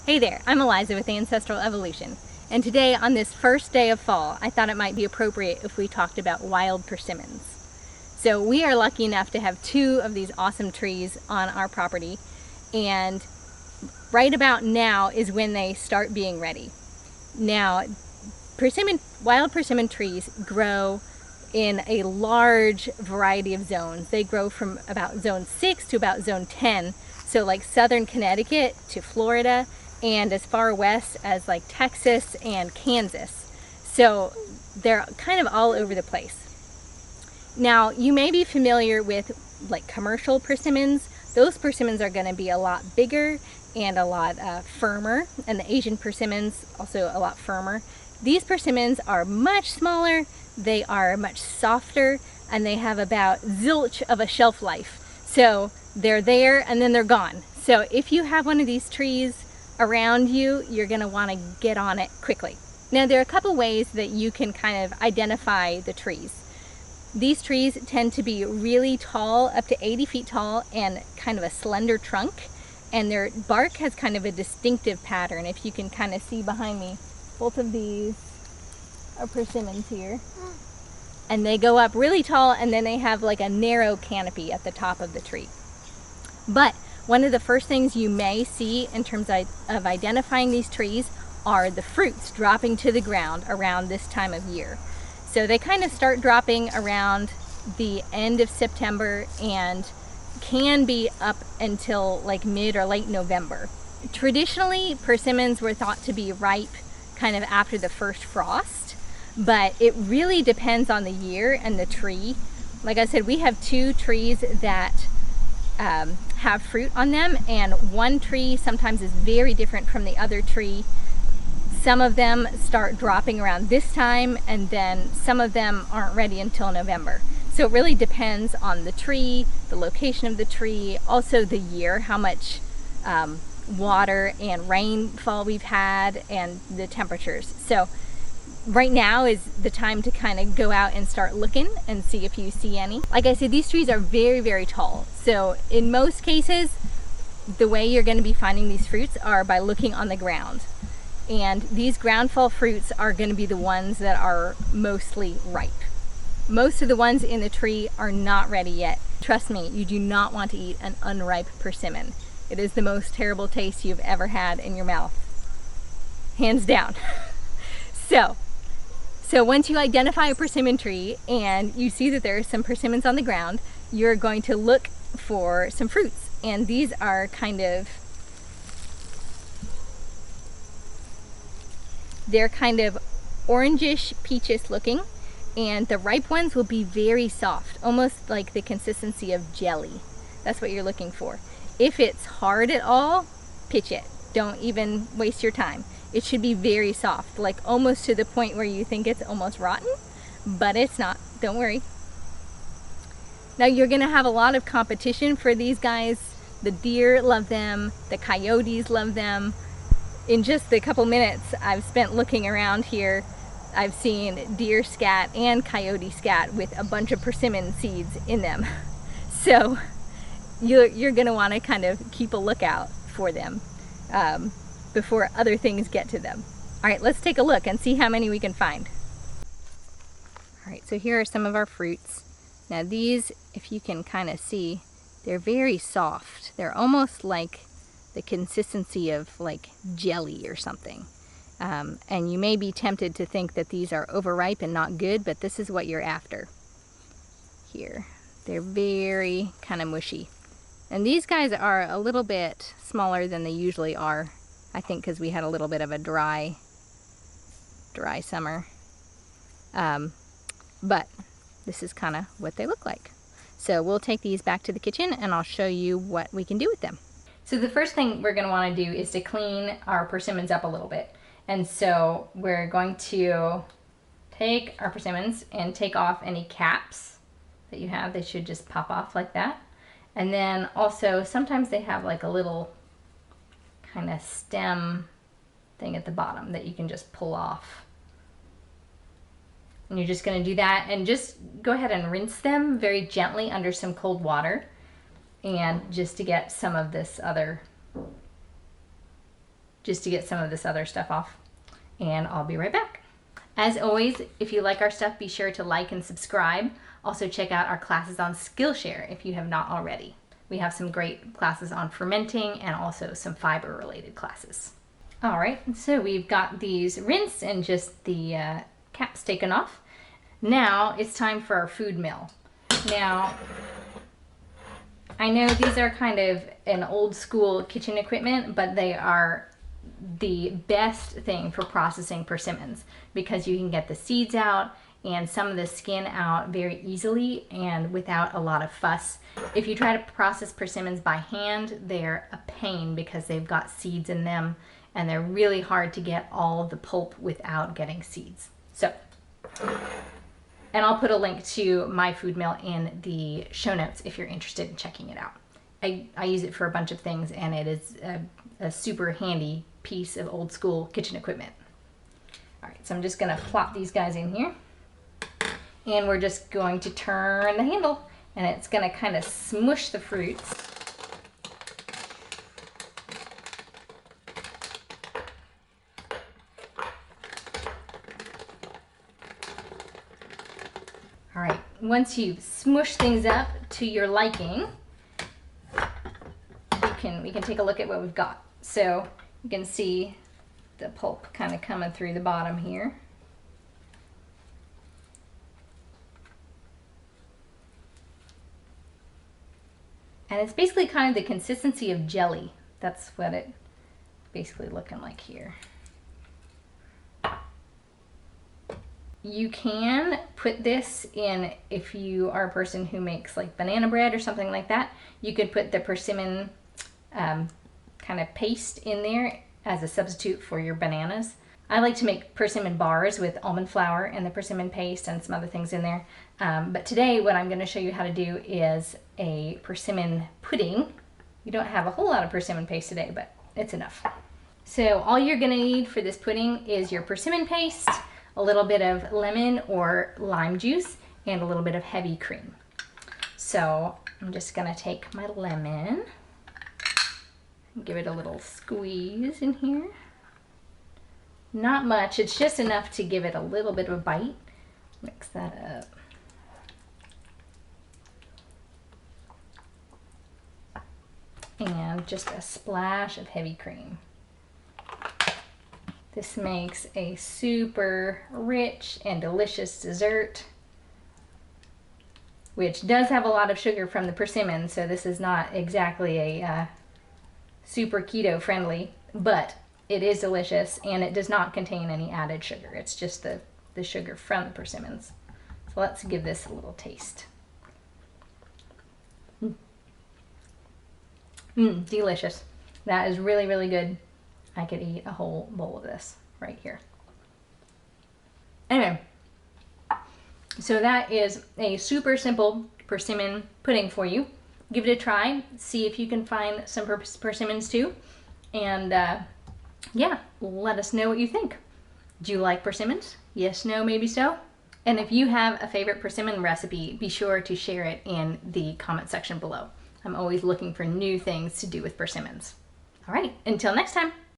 Hey there, I'm Eliza with Ancestral Evolution, and today on this first day of fall, I thought it might be appropriate if we talked about wild persimmons. So we are lucky enough to have two of these awesome trees on our property, and right about now is when they start being ready. Now, wild persimmon trees grow in a large variety of zones. They grow from about zone 6 to about zone 10, so like southern Connecticut to Florida, and as far west as like Texas and Kansas. So they're kind of all over the place. Now, you may be familiar with like commercial persimmons. Those persimmons are going to be a lot bigger and a lot firmer, and the Asian persimmons also a lot firmer. These persimmons are much smaller, they are much softer, and they have about zilch of a shelf life. So they're there and then they're gone. So if you have one of these trees around you, you're going to want to get on it quickly. Now, there are a couple ways that you can kind of identify the trees. These trees tend to be really tall, up to 80 feet tall, and kind of a slender trunk, and their bark has kind of a distinctive pattern. If you can kind of see behind me, both of these are persimmons here, and they go up really tall, and then they have like a narrow canopy at the top of the tree. But one of the first things you may see in terms of identifying these trees are the fruits dropping to the ground around this time of year. So they kind of start dropping around the end of September and can be up until like mid or late November. Traditionally, persimmons were thought to be ripe kind of after the first frost, but it really depends on the year and the tree. Like I said, we have two trees that have fruit on them, and one tree sometimes is very different from the other tree. Some of them start dropping around this time, and then some of them aren't ready until November. So it really depends on the tree, the location of the tree, also the year, how much water and rainfall we've had, and the temperatures. So right now is the time to kind of go out and start looking and see if you see any. Like I said, these trees are very, very tall. So in most cases, the way you're going to be finding these fruits are by looking on the ground. And these groundfall fruits are going to be the ones that are mostly ripe. Most of the ones in the tree are not ready yet. Trust me, you do not want to eat an unripe persimmon. It is the most terrible taste you've ever had in your mouth. Hands down. So once you identify a persimmon tree and you see that there are some persimmons on the ground, you're going to look for some fruits. And these are they're kind of orangish, peachish looking, and the ripe ones will be very soft, almost like the consistency of jelly. That's what you're looking for. If it's hard at all, pitch it. Don't even waste your time. It should be very soft, like almost to the point where you think it's almost rotten, but it's not. Don't worry. Now you're going to have a lot of competition for these guys. The deer love them, the coyotes love them. In just the couple minutes I've spent looking around here, I've seen deer scat and coyote scat with a bunch of persimmon seeds in them. So you're going to want to kind of keep a lookout for them before other things get to them. All right, let's take a look and see how many we can find. All right, so here are some of our fruits. Now these, if you can kind of see, they're very soft. They're almost like the consistency of like jelly or something. And you may be tempted to think that these are overripe and not good, but this is what you're after. Here, they're very kind of mushy. And these guys are a little bit smaller than they usually are, I think because we had a little bit of a dry summer. But this is kind of what they look like. So we'll take these back to the kitchen and I'll show you what we can do with them. So the first thing we're going to want to do is to clean our persimmons up a little bit. And so we're going to take our persimmons and take off any caps that you have. They should just pop off like that. And then also sometimes they have like a little kind of stem thing at the bottom that you can just pull off. And you're just going to do that and just go ahead and rinse them very gently under some cold water, and just to get some of this other just to get some of this other stuff off. And I'll be right back. As always, if you like our stuff, be sure to like and subscribe. Also check out our classes on Skillshare if you have not already. We have some great classes on fermenting and also some fiber related classes. All right, so we've got these rinsed and just the caps taken off. Now it's time for our food mill. Now, I know these are kind of an old school kitchen equipment, but they are the best thing for processing persimmons because you can get the seeds out and some of the skin out very easily and without a lot of fuss. If you try to process persimmons by hand, they're a pain because they've got seeds in them and they're really hard to get all the pulp without getting seeds. So, and I'll put a link to my food mill in the show notes if you're interested in checking it out. I use it for a bunch of things and it is a super handy piece of old school kitchen equipment. All right, so I'm just gonna plop these guys in here and we're just going to turn the handle and it's gonna kind of smush the fruits. All right, once you've smushed things up to your liking, we can take a look at what we've got. So you can see the pulp kind of coming through the bottom here. And it's basically kind of the consistency of jelly. That's what it basically looking like here. You can put this in, if you are a person who makes like banana bread or something like that, you could put the persimmon kind of paste in there as a substitute for your bananas. I like to make persimmon bars with almond flour and the persimmon paste and some other things in there. But today what I'm going to show you how to do is a persimmon pudding. You don't have a whole lot of persimmon paste today, but it's enough. So all you're going to need for this pudding is your persimmon paste, a little bit of lemon or lime juice, and a little bit of heavy cream. So I'm just going to take my lemon and give it a little squeeze in here. Not much, it's just enough to give it a little bit of a bite. Mix that up. And just a splash of heavy cream. This makes a super rich and delicious dessert, which does have a lot of sugar from the persimmon, so this is not exactly a super keto friendly, but it is delicious and it does not contain any added sugar. It's just the sugar from the persimmons. So let's give this a little taste. Delicious. That is really, really good. I could eat a whole bowl of this right here. Anyway, so that is a super simple persimmon pudding for you. Give it a try. See if you can find some persimmons too. And yeah, let us know what you think. Do you like persimmons? Yes, no, maybe so? And if you have a favorite persimmon recipe, be sure to share it in the comment section below. I'm always looking for new things to do with persimmons. All right, until next time.